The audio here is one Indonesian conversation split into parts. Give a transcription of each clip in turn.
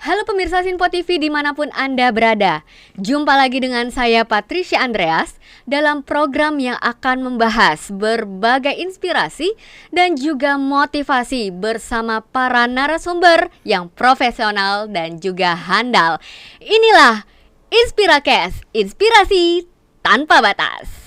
Halo pemirsa Sinpo TV dimanapun Anda berada. Jumpa lagi dengan saya Patricia Andreas dalam program yang akan membahas berbagai inspirasi dan juga motivasi bersama para narasumber yang profesional dan juga handal. Inilah Inspiracast, inspirasi tanpa batas.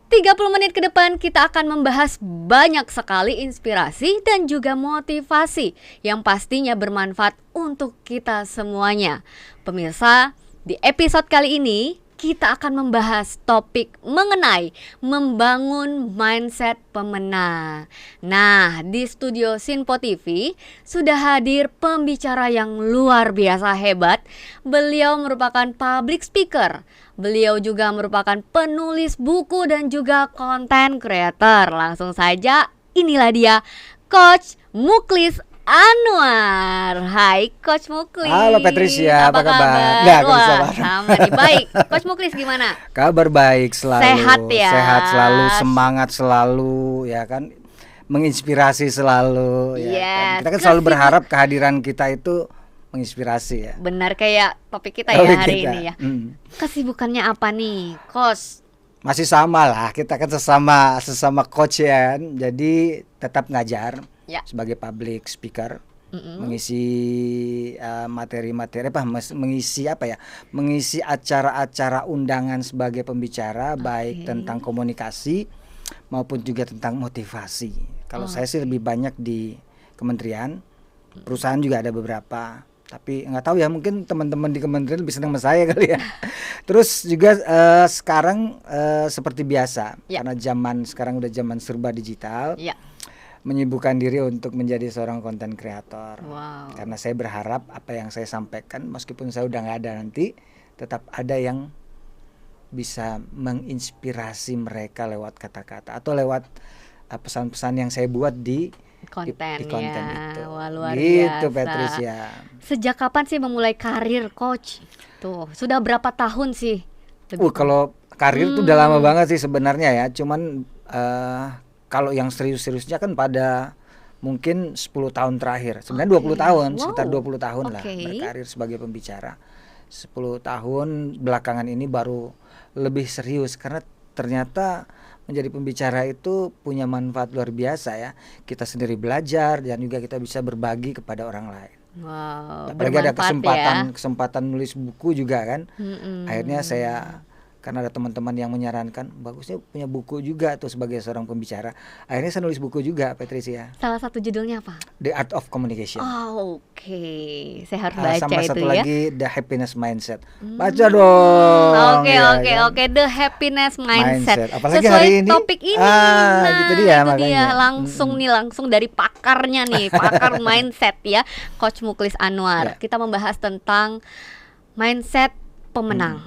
30 menit ke depan kita akan membahas banyak sekali inspirasi dan juga motivasi yang pastinya bermanfaat untuk kita semuanya. Pemirsa, di episode kali ini kita akan membahas topik mengenai membangun mindset pemenang. Nah, di studio Sinpo TV sudah hadir pembicara yang luar biasa hebat. Beliau merupakan public speaker. Beliau juga merupakan penulis buku dan juga content creator. Langsung saja, inilah dia, Coach Muklis Anwar. Hai Coach Muklis. Halo Patricia, apa kabar? Wah, sama nih, baik. Coach Muklis gimana? Kabar baik selalu. Sehat ya? Sehat selalu, semangat selalu, ya kan? Menginspirasi selalu, ya kan? Kita kan selalu berharap kehadiran kita itu menginspirasi ya. Benar, kayak topik kita ya hari ini ya. Kesibukannya apa nih, Coach? Masih sama lah, kita kan sesama coach ya kan? Jadi tetap ngajar ya. Sebagai public speaker, mengisi materi-materi mengisi acara-acara undangan sebagai pembicara, baik tentang komunikasi maupun juga tentang motivasi. Kalau saya sih lebih banyak di kementerian, perusahaan juga ada beberapa. Tapi nggak tahu ya, mungkin teman-teman di kementerian lebih senang sama saya kali ya. Terus juga sekarang seperti biasa, karena sekarang udah zaman serba digital, menyibukkan diri untuk menjadi seorang content creator. Karena saya berharap apa yang saya sampaikan, meskipun saya udah nggak ada nanti, tetap ada yang bisa menginspirasi mereka lewat kata-kata atau lewat pesan-pesan yang saya buat di konten itu. Wah, luar gitu, biasa. Patricia. Sejak kapan sih memulai karir Coach? Tuh, sudah berapa tahun sih? Kalau karir tuh udah lama banget sih sebenarnya ya. Cuman kalau yang serius-seriusnya kan pada mungkin 10 tahun terakhir. Sebenarnya 20 tahun, sekitar 20 tahun lah berkarir sebagai pembicara. 10 tahun belakangan ini baru lebih serius karena ternyata menjadi pembicara itu punya manfaat luar biasa ya. Kita sendiri belajar dan juga kita bisa berbagi kepada orang lain. Apalagi ada kesempatan nulis buku juga kan. Akhirnya saya, karena ada teman-teman yang menyarankan, bagusnya punya buku juga tuh sebagai seorang pembicara. Akhirnya saya nulis buku juga, Patricia. Salah satu judulnya apa? The Art of Communication. Saya harus baca sama itu satu ya. lagi The Happiness Mindset. Baca dong. Oke, The Happiness Mindset. Apalagi sesuai hari ini topik ini. Nah, gitu dia itu makanya. Dia langsung dari pakarnya nih, pakar mindset ya, Coach Muklis Anwar. Kita membahas tentang mindset pemenang.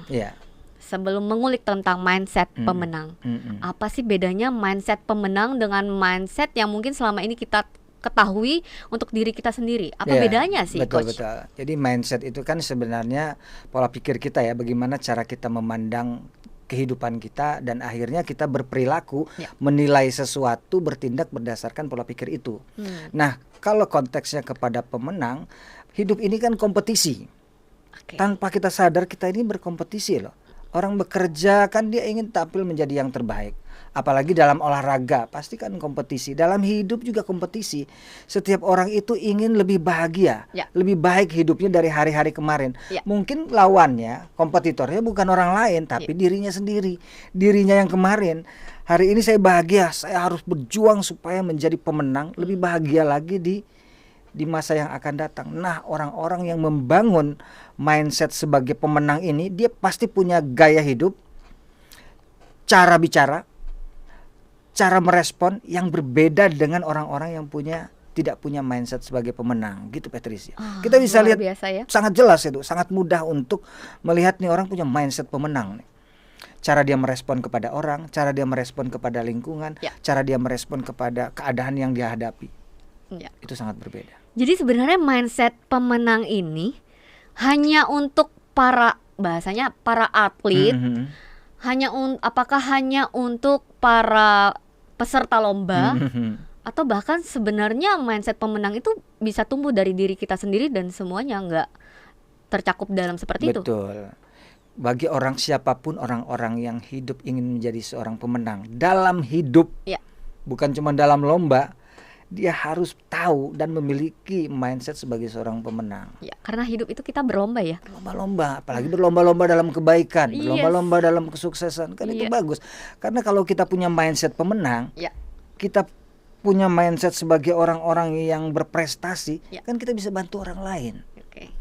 Sebelum mengulik tentang mindset pemenang, apa sih bedanya mindset pemenang dengan mindset yang mungkin selama ini kita ketahui untuk diri kita sendiri? Apa bedanya sih, Coach? Betul. Jadi mindset itu kan sebenarnya pola pikir kita ya, bagaimana cara kita memandang kehidupan kita dan akhirnya kita berperilaku, menilai sesuatu, bertindak berdasarkan pola pikir itu. Nah, kalau konteksnya kepada pemenang, hidup ini kan kompetisi. Tanpa kita sadar kita ini berkompetisi loh. Orang bekerja kan dia ingin tampil menjadi yang terbaik. Apalagi dalam olahraga pasti kan kompetisi. Dalam hidup juga kompetisi. Setiap orang itu ingin lebih bahagia, lebih baik hidupnya dari hari-hari kemarin. Mungkin lawannya, kompetitornya bukan orang lain, tapi dirinya sendiri. Dirinya yang kemarin. Hari ini saya bahagia, saya harus berjuang supaya menjadi pemenang, lebih bahagia lagi di masa yang akan datang. Nah, orang-orang yang membangun mindset sebagai pemenang ini, dia pasti punya gaya hidup, cara bicara, cara merespon yang berbeda dengan orang-orang yang tidak punya mindset sebagai pemenang, gitu Patricia. Kita bisa lihat sangat jelas itu, sangat mudah untuk melihat nih orang punya mindset pemenang nih. Cara dia merespon kepada orang, cara dia merespon kepada lingkungan, cara dia merespon kepada keadaan yang dia hadapi. Itu sangat berbeda. Jadi sebenarnya mindset pemenang ini hanya untuk para atlet, apakah hanya untuk para peserta lomba Atau bahkan sebenarnya mindset pemenang itu bisa tumbuh dari diri kita sendiri dan semuanya nggak tercakup dalam seperti itu. Betul. Bagi orang siapapun orang-orang yang hidup ingin menjadi seorang pemenang dalam hidup, Ya. bukan cuma dalam lomba, dia harus tahu dan memiliki mindset sebagai seorang pemenang. Ya, karena hidup itu kita berlomba ya. Berlomba-lomba, apalagi berlomba-lomba dalam kebaikan, Yes. berlomba-lomba dalam kesuksesan, kan itu Iya. bagus. Karena kalau kita punya mindset pemenang, Ya. kita punya mindset sebagai orang-orang yang berprestasi, Ya. kan kita bisa bantu orang lain. Oke.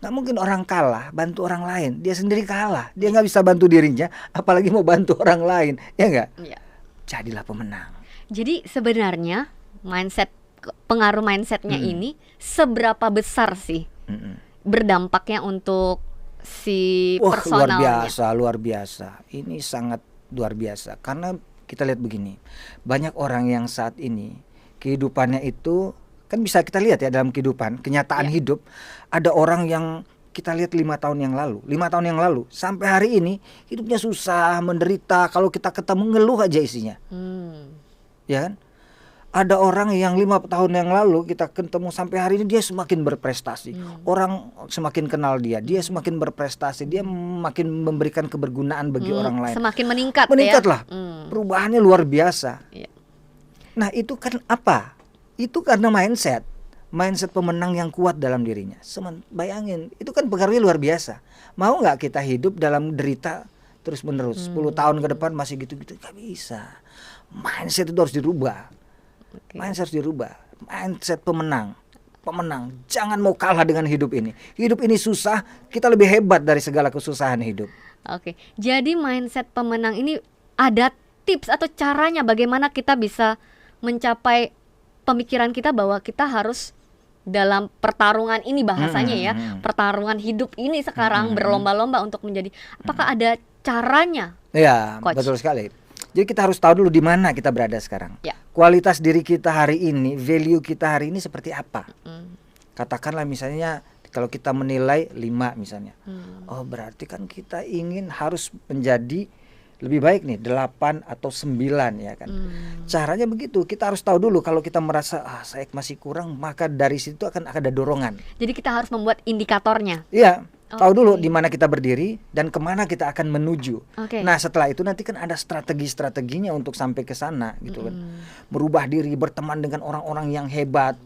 Nggak mungkin orang kalah bantu orang lain, dia sendiri kalah, dia nggak bisa bantu dirinya, apalagi mau bantu orang lain, ya nggak? Ya. Jadilah pemenang. Jadi sebenarnya pengaruh mindsetnya ini seberapa besar sih berdampaknya untuk si Wah, luar personalnya? biasa, luar biasa. Ini sangat luar biasa karena kita lihat begini, banyak orang yang saat ini kehidupannya itu kan bisa kita lihat ya dalam kehidupan, kenyataan Ya. hidup. Ada orang yang kita lihat 5 tahun yang lalu sampai hari ini hidupnya susah, menderita. Kalau kita ketemu ngeluh aja isinya, ya kan? Ada orang yang 5 tahun yang lalu kita ketemu sampai hari ini dia semakin berprestasi. Orang semakin kenal dia semakin berprestasi, dia makin memberikan kebergunaan bagi orang lain. Semakin meningkat ya. Meningkatlah. Perubahannya luar biasa. Iya. Nah, itu kan apa? Itu karena mindset pemenang yang kuat dalam dirinya. Bayangin, itu kan pengaruhnya luar biasa. Mau nggak kita hidup dalam derita terus menerus 10 tahun ke depan masih gitu-gitu? Gak bisa. Mindset itu harus dirubah. Oke. Mindset harus dirubah. Mindset pemenang. Jangan mau kalah dengan hidup ini. Hidup ini susah, kita lebih hebat dari segala kesusahan hidup. Oke. Jadi mindset pemenang ini ada tips atau caranya bagaimana kita bisa mencapai pemikiran kita bahwa kita harus dalam pertarungan ini bahasanya ya, pertarungan hidup ini sekarang berlomba-lomba untuk menjadi. Apakah ada caranya? Ya, Coach? betul sekali. Jadi kita harus tahu dulu di mana kita berada sekarang. Ya. Kualitas diri kita hari ini, value kita hari ini seperti apa? Katakanlah misalnya kalau kita menilai 5 misalnya. Oh, berarti kan kita ingin harus menjadi lebih baik nih 8 atau 9 ya kan. Caranya begitu, kita harus tahu dulu kalau kita merasa saya masih kurang, maka dari situ akan ada dorongan. Jadi kita harus membuat indikatornya. Iya, tahu dulu Oke. di mana kita berdiri dan kemana kita akan menuju. Oke. Nah, setelah itu nanti kan ada strategi-strateginya untuk sampai ke sana gitu kan. Merubah diri, berteman dengan orang-orang yang hebat.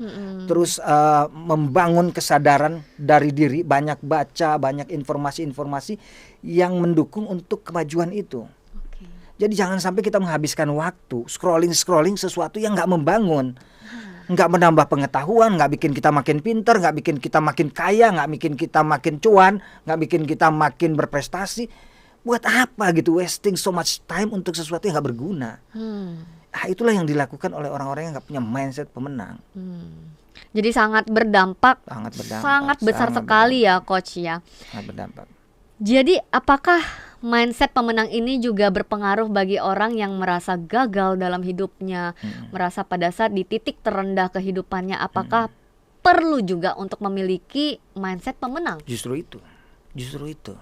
Terus membangun kesadaran dari diri, banyak baca, banyak informasi-informasi yang mendukung untuk kemajuan itu. Oke. Jadi jangan sampai kita menghabiskan waktu scrolling sesuatu yang nggak membangun, nggak menambah pengetahuan, nggak bikin kita makin pinter, nggak bikin kita makin kaya, nggak bikin kita makin cuan, nggak bikin kita makin berprestasi. Buat apa gitu, wasting so much time untuk sesuatu yang nggak berguna. Nah, itulah yang dilakukan oleh orang-orang yang nggak punya mindset pemenang. Jadi sangat berdampak, Sangat besar sangat sekali ya Coach ya. Sangat berdampak. Jadi apakah mindset pemenang ini juga berpengaruh bagi orang yang merasa gagal dalam hidupnya, merasa pada saat di titik terendah kehidupannya, apakah perlu juga untuk memiliki mindset pemenang? Justru itu.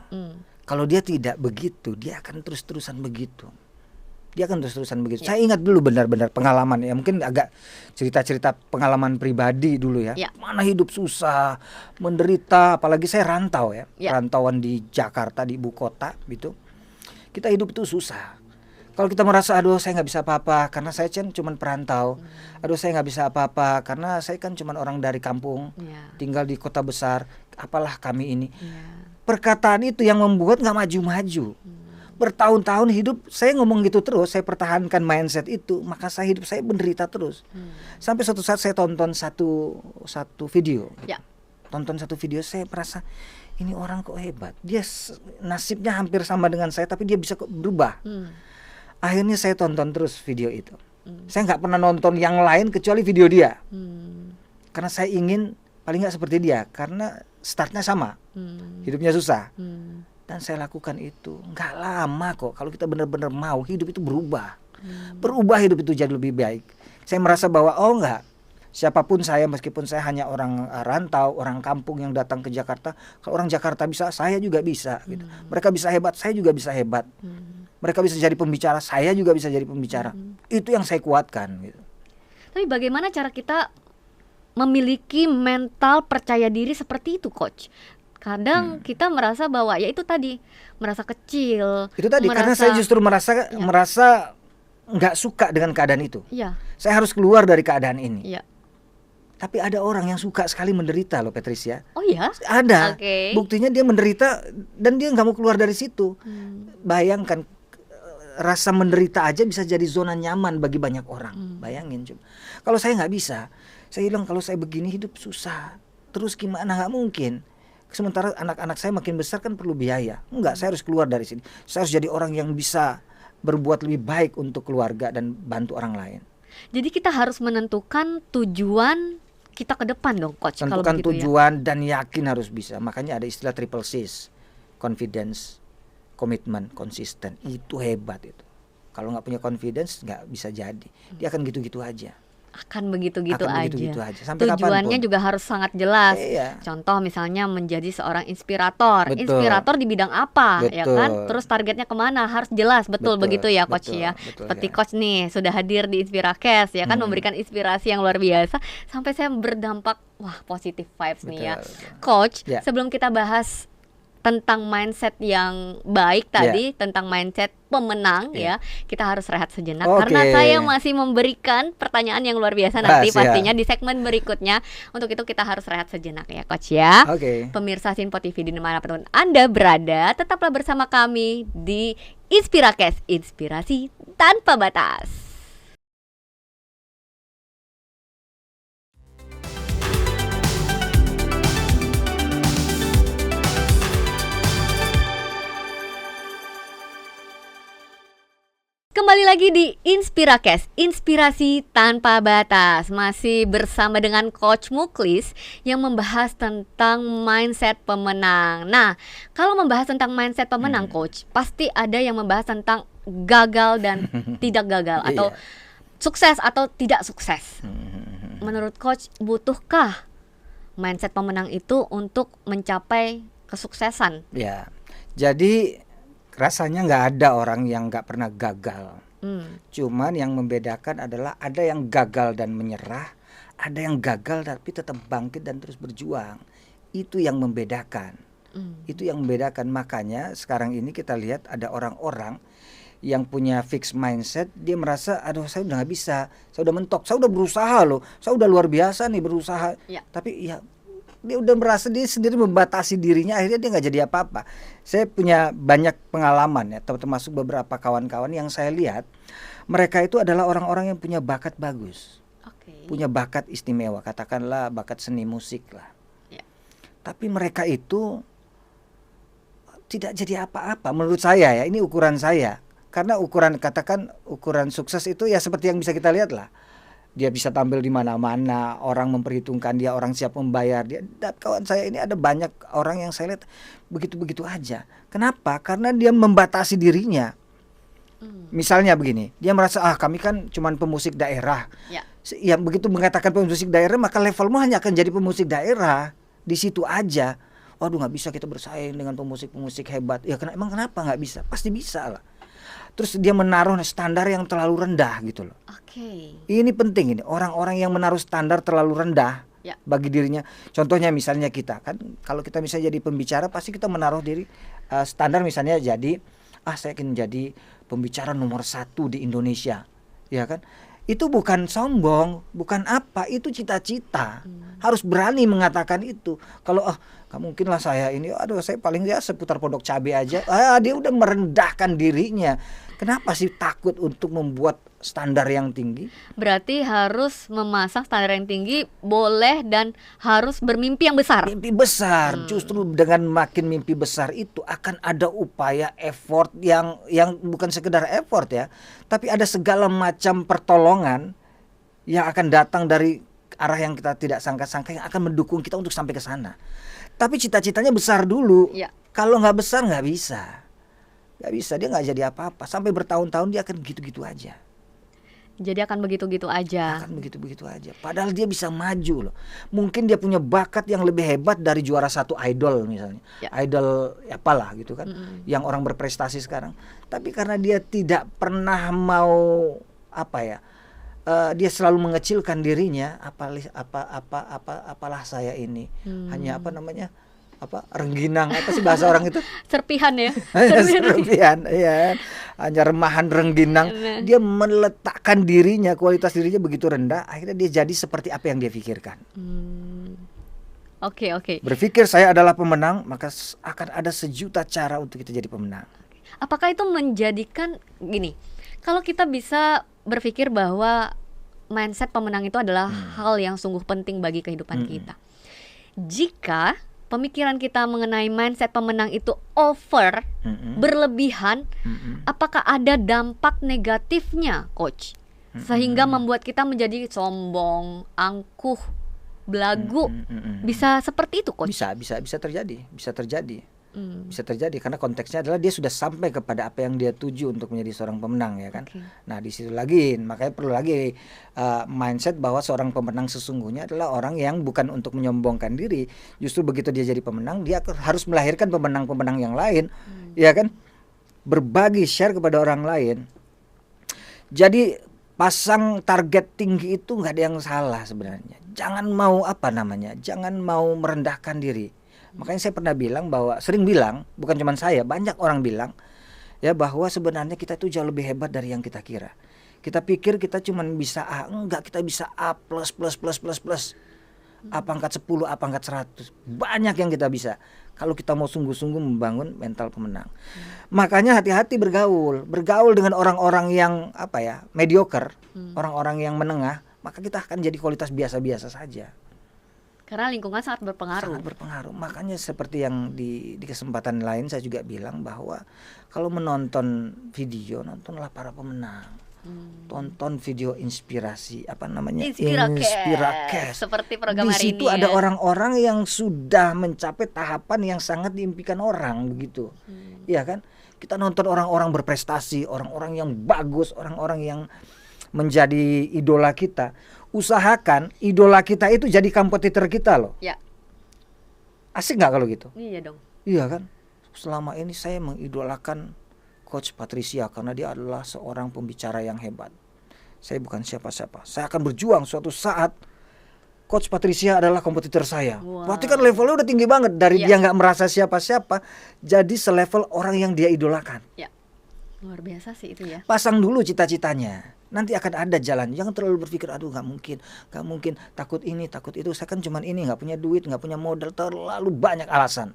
Kalau dia tidak begitu, dia akan terus-terusan begitu. Saya ingat dulu benar-benar pengalaman ya, mungkin agak cerita-cerita pengalaman pribadi dulu ya. Ya. Mana hidup susah, menderita, apalagi saya rantau ya. Ya. Rantauan di Jakarta, di ibu kota gitu. Kita hidup itu susah. Kalau kita merasa aduh saya nggak bisa apa-apa karena saya kan cuma perantau. Aduh saya nggak bisa apa-apa karena saya kan cuma orang dari kampung, Ya. tinggal di kota besar. Apalah kami ini. Ya. Perkataan itu yang membuat nggak maju-maju. Bertahun-tahun hidup saya ngomong gitu terus, saya pertahankan mindset itu, maka hidup saya menderita terus. Sampai suatu saat saya tonton satu video. Ya. Tonton satu video, saya merasa ini orang kok hebat. Dia nasibnya hampir sama dengan saya, tapi dia bisa kok berubah. Akhirnya saya tonton terus video itu. Saya nggak pernah nonton yang lain kecuali video dia. Karena saya ingin paling nggak seperti dia, karena startnya sama, hidupnya susah. Dan saya lakukan itu. Nggak lama kok, kalau kita benar-benar mau, hidup itu berubah. Berubah, hidup itu jadi lebih baik. Saya merasa bahwa siapapun saya, meskipun saya hanya orang rantau, orang kampung yang datang ke Jakarta, kalau orang Jakarta bisa, saya juga bisa gitu. Mereka bisa hebat, saya juga bisa hebat. Mereka bisa jadi pembicara, saya juga bisa jadi pembicara. Itu yang saya kuatkan gitu. Tapi bagaimana cara kita memiliki mental percaya diri seperti itu, Coach? Kadang kita merasa bahwa ya itu tadi, merasa kecil. Itu tadi karena saya justru merasa nggak suka dengan keadaan itu. Iya. Saya harus keluar dari keadaan ini. Iya. Tapi ada orang yang suka sekali menderita loh, Patricia. Oh ya? Ada. Oke. Buktinya dia menderita dan dia nggak mau keluar dari situ. Bayangkan, rasa menderita aja bisa jadi zona nyaman bagi banyak orang. Bayangin coba. Kalau saya nggak bisa, saya bilang kalau saya begini hidup susah. Terus gimana? Nggak mungkin. Sementara anak-anak saya makin besar kan perlu biaya. Enggak, saya harus keluar dari sini. Saya harus jadi orang yang bisa berbuat lebih baik untuk keluarga dan bantu orang lain. Jadi kita harus menentukan tujuan kita ke depan dong, Coach. Tentukan tujuan dan yakin harus bisa. Makanya ada istilah triple C's. Confidence, komitmen, konsisten. Itu hebat itu. Kalau nggak punya confidence nggak bisa jadi. Dia akan gitu-gitu aja. Akan begitu-gitu aja. Sampai tujuannya kapanpun. juga harus sangat jelas. Iya. Contoh misalnya menjadi seorang inspirator. Betul. Inspirator di bidang apa, ya Betul. kan? Terus targetnya kemana? Harus jelas, betul begitu ya, Coach betul, ya. betul, Seperti ya. Coach nih sudah hadir di Inspirakes ya kan, memberikan inspirasi yang luar biasa sampai saya berdampak positive vibes nih ya. Betul. Coach, Ya. sebelum kita bahas tentang mindset yang baik tadi, tentang mindset pemenang ya, kita harus rehat sejenak karena saya masih memberikan pertanyaan yang luar biasa nanti pastinya di segmen berikutnya. Untuk itu kita harus rehat sejenak ya, Coach ya. Pemirsa Sinpo TV dimanapun Anda berada, tetaplah bersama kami di Inspirakes, inspirasi tanpa batas. Kembali lagi di Inspirakes, inspirasi tanpa batas. Masih bersama dengan Coach Muklis yang membahas tentang mindset pemenang. Nah, kalau membahas tentang mindset pemenang, Coach, pasti ada yang membahas tentang gagal dan tidak gagal, atau sukses atau tidak sukses. Menurut Coach, butuhkah mindset pemenang itu untuk mencapai kesuksesan? Ya, jadi rasanya nggak ada orang yang nggak pernah gagal. Cuman yang membedakan adalah ada yang gagal dan menyerah, ada yang gagal tapi tetap bangkit dan terus berjuang. Itu yang membedakan. Itu yang membedakan. Makanya sekarang ini kita lihat ada orang-orang yang punya fixed mindset. Dia merasa, aduh saya udah nggak bisa, saya udah mentok, saya udah berusaha loh, saya udah luar biasa nih berusaha. Tapi ya dia udah merasa dia sendiri membatasi dirinya, akhirnya dia nggak jadi apa-apa. Saya punya banyak pengalaman ya, termasuk beberapa kawan-kawan yang saya lihat mereka itu adalah orang-orang yang punya bakat bagus, punya bakat istimewa, katakanlah bakat seni musik lah. Tapi mereka itu tidak jadi apa-apa menurut saya ya, ini ukuran saya. Karena ukuran, katakan ukuran sukses itu ya seperti yang bisa kita lihat lah. Dia bisa tampil di mana-mana, orang memperhitungkan dia, orang siap membayar dia. Dan kawan saya ini ada banyak orang yang saya lihat begitu-begitu aja. Kenapa? Karena dia membatasi dirinya. Misalnya begini, dia merasa kami kan cuman pemusik daerah. Ya begitu mengatakan pemusik daerah, maka levelmu hanya akan jadi pemusik daerah. Di situ aja. Waduh, nggak bisa kita bersaing dengan pemusik-pemusik hebat. Ya emang kenapa nggak bisa? Pasti bisa lah. Terus dia menaruh standar yang terlalu rendah gitu loh. Ini penting ini, orang-orang yang menaruh standar terlalu rendah bagi dirinya. Contohnya misalnya kita kan, kalau kita misalnya jadi pembicara pasti kita menaruh diri standar misalnya jadi saya ingin jadi pembicara nomor 1 di Indonesia, ya kan? Itu bukan sombong, bukan apa, itu cita-cita. Harus berani mengatakan itu. Kalau gak mungkin lah saya ini, saya paling seputar pondok cabe aja. Dia udah merendahkan dirinya. Kenapa sih takut untuk membuat standar yang tinggi? Berarti harus memasang standar yang tinggi, boleh dan harus bermimpi yang besar. Mimpi besar. Justru dengan makin mimpi besar itu akan ada upaya effort yang bukan sekedar effort ya, tapi ada segala macam pertolongan yang akan datang dari arah yang kita tidak sangka-sangka, yang akan mendukung kita untuk sampai ke sana. Tapi cita-citanya besar dulu. Kalau nggak besar nggak bisa. Nggak bisa, dia nggak jadi apa-apa. Sampai bertahun-tahun dia akan gitu-gitu aja. Jadi akan begitu-gitu aja. Akan begitu-begitu aja. Padahal dia bisa maju loh. Mungkin dia punya bakat yang lebih hebat dari juara 1 idol misalnya. Idol apalah gitu kan. Yang orang berprestasi sekarang. Tapi karena dia tidak pernah mau dia selalu mengecilkan dirinya, apalah saya ini hanya rengginang, apa sih bahasa orang itu? Serpihan ya. Serpihan, ya. Hanya remahan rengginang. Dia meletakkan dirinya, kualitas dirinya begitu rendah, akhirnya dia jadi seperti apa yang dia pikirkan. Oke. Berpikir saya adalah pemenang, maka akan ada sejuta cara untuk kita jadi pemenang. Apakah itu menjadikan gini, kalau kita bisa berpikir bahwa mindset pemenang itu adalah hal yang sungguh penting bagi kehidupan kita. Jika pemikiran kita mengenai mindset pemenang itu over, berlebihan, apakah ada dampak negatifnya, Coach? Sehingga membuat kita menjadi sombong, angkuh, belagu. Bisa seperti itu, Coach? Bisa terjadi. Bisa terjadi karena konteksnya adalah dia sudah sampai kepada apa yang dia tuju untuk menjadi seorang pemenang, ya kan. Nah, di situ lagi makanya perlu lagi mindset bahwa seorang pemenang sesungguhnya adalah orang yang bukan untuk menyombongkan diri. Justru begitu dia jadi pemenang, dia harus melahirkan pemenang-pemenang yang lain, ya kan. Berbagi, share kepada orang lain. Jadi pasang target tinggi itu nggak ada yang salah sebenarnya. Jangan mau jangan mau merendahkan diri. Makanya saya pernah sering bilang, bukan cuma saya, banyak orang bilang ya bahwa sebenarnya kita itu jauh lebih hebat dari yang kita kira. Kita pikir kita cuma bisa A, enggak, kita bisa A+++++. A pangkat 10, A pangkat 100. Banyak yang kita bisa kalau kita mau sungguh-sungguh membangun mental pemenang. Makanya hati-hati bergaul dengan orang-orang yang mediocre, orang-orang yang menengah, maka kita akan jadi kualitas biasa-biasa saja. Karena lingkungan sangat berpengaruh. Makanya seperti yang di kesempatan lain saya juga bilang bahwa kalau menonton video, nontonlah para pemenang. Tonton video inspirasi, Inspirakes. Seperti program hari ini. Di situ ada orang-orang yang sudah mencapai tahapan yang sangat diimpikan orang, begitu. Iya kan? Kita nonton orang-orang berprestasi, orang-orang yang bagus, orang-orang yang menjadi idola kita. Usahakan idola kita itu jadi kompetitor kita loh. Ya. Asik nggak kalau gitu? Iya dong. Iya kan? Selama ini saya mengidolakan Coach Patricia karena dia adalah seorang pembicara yang hebat. Saya bukan siapa-siapa. Saya akan berjuang suatu saat Coach Patricia adalah kompetitor saya. Berarti kan levelnya udah tinggi banget. Dari dia nggak merasa siapa-siapa, jadi selevel orang yang dia idolakan. Ya. Luar biasa sih itu ya. Pasang dulu cita-citanya. Nanti akan ada jalan. Jangan terlalu berpikir, aduh nggak mungkin, takut ini, takut itu. Saya kan cuman ini, nggak punya duit, nggak punya modal, terlalu banyak alasan.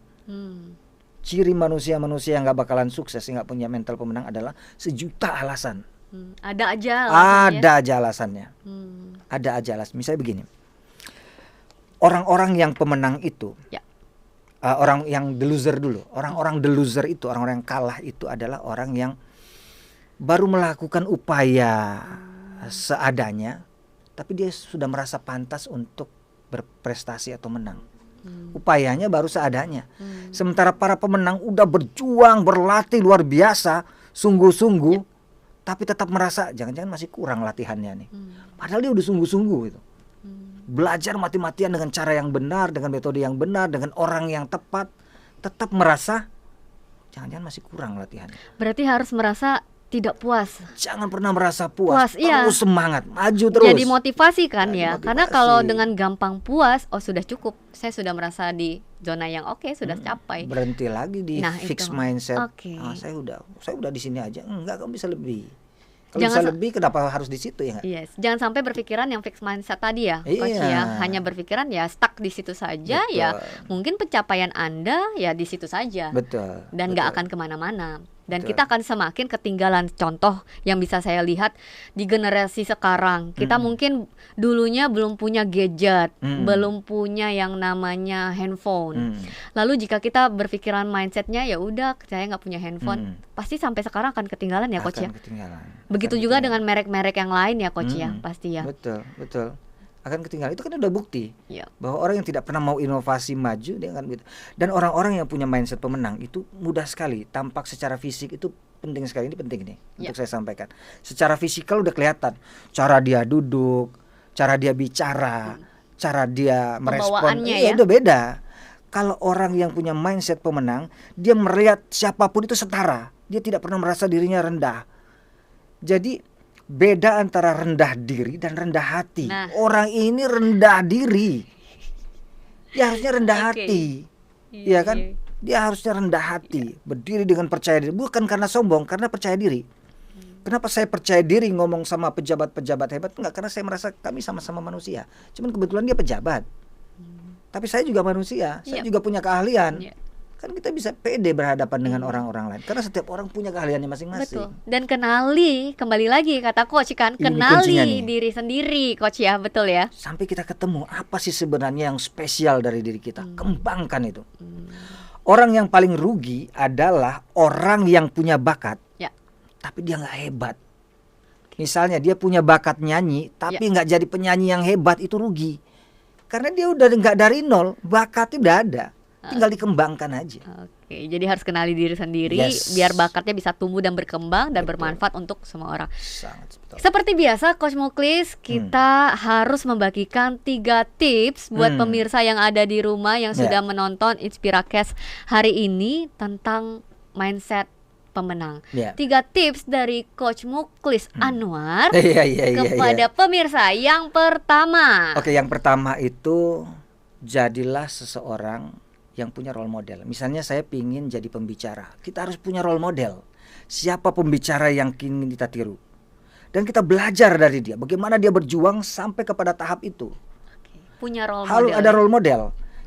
Ciri manusia-manusia yang nggak bakalan sukses, yang nggak punya mental pemenang adalah sejuta alasan. Ada aja alasannya. Ada aja alasannya. Ada aja alasan. Misalnya begini, orang-orang yang pemenang itu, orang yang the loser dulu. Orang-orang the loser itu, orang-orang yang kalah itu adalah orang yang baru melakukan upaya seadanya, tapi dia sudah merasa pantas untuk berprestasi atau menang. Upayanya baru seadanya. Sementara para pemenang udah berjuang, berlatih luar biasa, sungguh-sungguh, tapi tetap merasa jangan-jangan masih kurang latihannya nih. Padahal dia udah sungguh-sungguh itu. Belajar mati-matian dengan cara yang benar, dengan metode yang benar, dengan orang yang tepat, tetap merasa jangan-jangan masih kurang latihannya. Berarti harus merasa tidak puas. Jangan pernah merasa puas. Terus iya. Semangat, maju terus. Jadi motivasi kan ya. Karena kalau dengan gampang puas, sudah cukup. Saya sudah merasa di zona yang oke, sudah capai. Berhenti lagi di fixed mindset. Saya udah di sini aja. Enggak, kamu bisa lebih. Kalau bisa lebih, kenapa harus di situ ya? Yes. Jangan sampai berpikiran yang fixed mindset tadi ya, Coach ya. Hanya berpikiran ya stuck di situ saja. Betul. Ya. Mungkin pencapaian Anda ya di situ saja. Betul. Dan nggak akan kemana-mana. Dan kita akan semakin ketinggalan. Contoh yang bisa saya lihat di generasi sekarang, kita mungkin dulunya belum punya gadget, belum punya yang namanya handphone. Lalu jika kita berpikiran mindsetnya ya udah saya nggak punya handphone, pasti sampai sekarang akan ketinggalan ya, Coach ya. Begitu juga dengan merek-merek yang lain ya, Coach ya, pasti ya. Betul. Akan ketinggalan. Itu kan udah bukti bahwa orang yang tidak pernah mau inovasi maju, dia akan gitu. Dan orang-orang yang punya mindset pemenang itu mudah sekali. Tampak secara fisik itu penting sekali. Ini penting nih untuk saya sampaikan. Secara fisikal udah kelihatan. Cara dia duduk, cara dia bicara, cara dia merespon, udah beda. Kalau orang yang punya mindset pemenang, dia melihat siapapun itu setara. Dia tidak pernah merasa dirinya rendah. Jadi Beda antara rendah diri dan rendah hati. Nah. Orang ini rendah diri. Dia harusnya rendah hati. Iya kan? Dia harusnya rendah hati, berdiri dengan percaya diri, bukan karena sombong, karena percaya diri. Kenapa saya percaya diri ngomong sama pejabat-pejabat hebat? Enggak, karena saya merasa kami sama-sama manusia. Cuman kebetulan dia pejabat. Tapi saya juga manusia, saya juga punya keahlian. Kan kita bisa pede berhadapan dengan orang-orang lain, karena setiap orang punya keahliannya masing-masing. Betul. Dan kenali, kembali lagi kata coach kan, kenali diri sendiri, coach ya, betul ya. Sampai kita ketemu apa sih sebenarnya yang spesial dari diri kita, kembangkan itu. Orang yang paling rugi adalah orang yang punya bakat, tapi dia nggak hebat. Misalnya dia punya bakat nyanyi, tapi nggak jadi penyanyi yang hebat, itu rugi. Karena dia udah nggak dari nol, bakatnya udah ada, tinggal dikembangkan aja. Oke, jadi harus kenali diri sendiri, biar bakatnya bisa tumbuh dan berkembang dan bermanfaat untuk semua orang. Sangat betul. Seperti biasa, Coach Muklis, kita harus membagikan 3 tips buat pemirsa yang ada di rumah yang sudah menonton Inspiracast hari ini tentang mindset pemenang. 3 tips dari Coach Muklis Anwar kepada pemirsa. Yang pertama. Oke, yang pertama itu jadilah seseorang yang punya role model. Misalnya saya pingin jadi pembicara, kita harus punya role model. Siapa pembicara yang ingin kita tiru? Dan kita belajar dari dia, bagaimana dia berjuang sampai kepada tahap itu. Punya role Harus model. ada role model.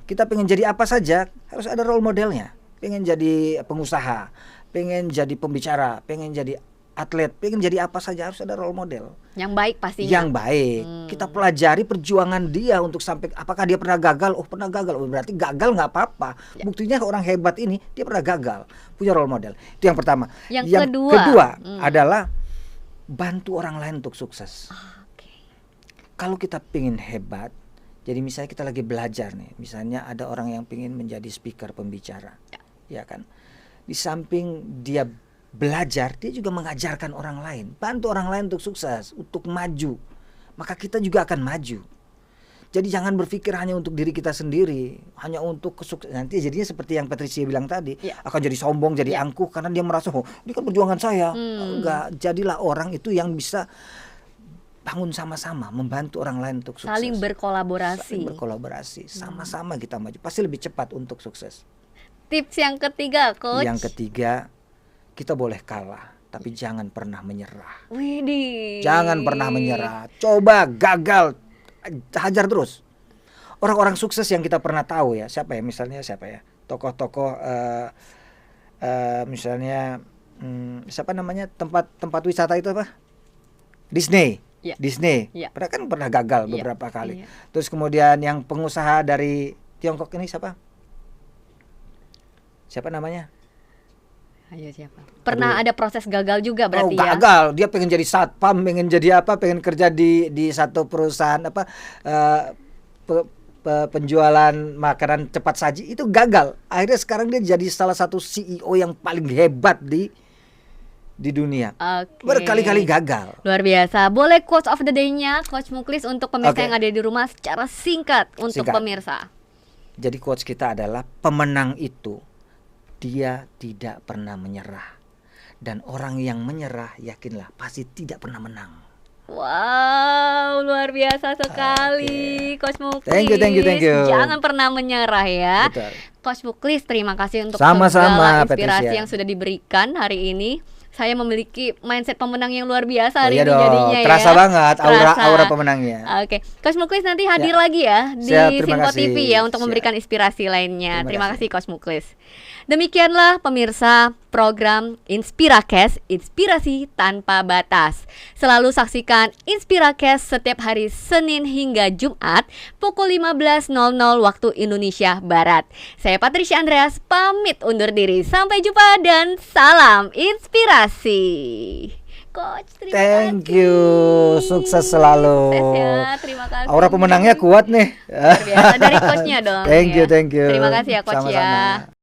Kita pengen jadi apa saja, harus ada role modelnya. Pengen jadi pengusaha, pengen jadi pembicara, pengen jadi atlet, pengen jadi apa saja, harus ada role model yang baik pastinya. Yang baik. Kita pelajari perjuangan dia untuk sampai, apakah dia pernah gagal? Oh, pernah gagal. Oh, berarti gagal nggak apa-apa. Buktinya orang hebat ini dia pernah gagal. Punya role model. Itu yang pertama. Yang kedua adalah bantu orang lain untuk sukses. Kalau kita pengen hebat, jadi misalnya kita lagi belajar nih, misalnya ada orang yang pengen menjadi speaker, pembicara, ya kan? Di samping dia belajar, dia juga mengajarkan orang lain, bantu orang lain untuk sukses, untuk maju, maka kita juga akan maju. Jadi jangan berpikir hanya untuk diri kita sendiri, hanya untuk kesuksesan. Nanti jadinya seperti yang Patricia bilang tadi, akan jadi sombong, jadi angkuh, karena dia merasa, oh ini kan perjuangan saya. Enggak, jadilah orang itu yang bisa bangun sama-sama, membantu orang lain untuk sukses. Saling berkolaborasi. Saling berkolaborasi, sama-sama kita maju, pasti lebih cepat untuk sukses. Tips yang ketiga, Coach. Yang ketiga, kita boleh kalah, tapi jangan pernah menyerah. Widih. Jangan pernah menyerah. Coba gagal, hajar terus. Orang-orang sukses yang kita pernah tahu ya, siapa ya? Misalnya siapa ya? Tokoh-tokoh, misalnya siapa namanya? Tempat wisata itu apa? Disney. Disney. Mereka kan pernah gagal beberapa kali. Terus kemudian yang pengusaha dari Tiongkok ini siapa? Siapa namanya? Ayo siapa? Pernah ada proses gagal juga berarti ya? Gagal. Dia pengen jadi satpam, pengen jadi apa? Pengen kerja di satu perusahaan apa? Penjualan makanan cepat saji, itu gagal. Akhirnya sekarang dia jadi salah satu CEO yang paling hebat di dunia. Berkali-kali gagal. Luar biasa. Boleh quotes of the day-nya Coach Muklis untuk pemirsa yang ada di rumah secara singkat untuk pemirsa. Jadi quotes kita adalah, pemenang itu dia tidak pernah menyerah, dan orang yang menyerah, yakinlah pasti tidak pernah menang. Wow, luar biasa sekali, Coach Muklis. Thank you. Jangan pernah menyerah ya. Betul. Coach Muklis, terima kasih untuk Sama-sama, segala inspirasi Patricia, yang sudah diberikan hari ini. Saya memiliki mindset pemenang yang luar biasa hari ini ini jadinya. Terasa banget aura pemenangnya. Oke. Coach Muklis nanti hadir lagi ya di Simpo TV ya untuk memberikan inspirasi lainnya. Terima kasih Coach Muklis. Demikianlah pemirsa program Inspiracast, inspirasi tanpa batas. Selalu saksikan Inspiracast setiap hari Senin hingga Jumat pukul 15.00 waktu Indonesia Barat. Saya Patricia Andreas pamit undur diri. Sampai jumpa dan salam inspirasi. Coach, terima kasih. Thank you. Sukses selalu. Sukses ya, terima kasih. Aura pemenangnya kuat nih. Luar biasa dari coachnya dong. Thank you. Terima kasih ya Coach. Sama-sama. Ya.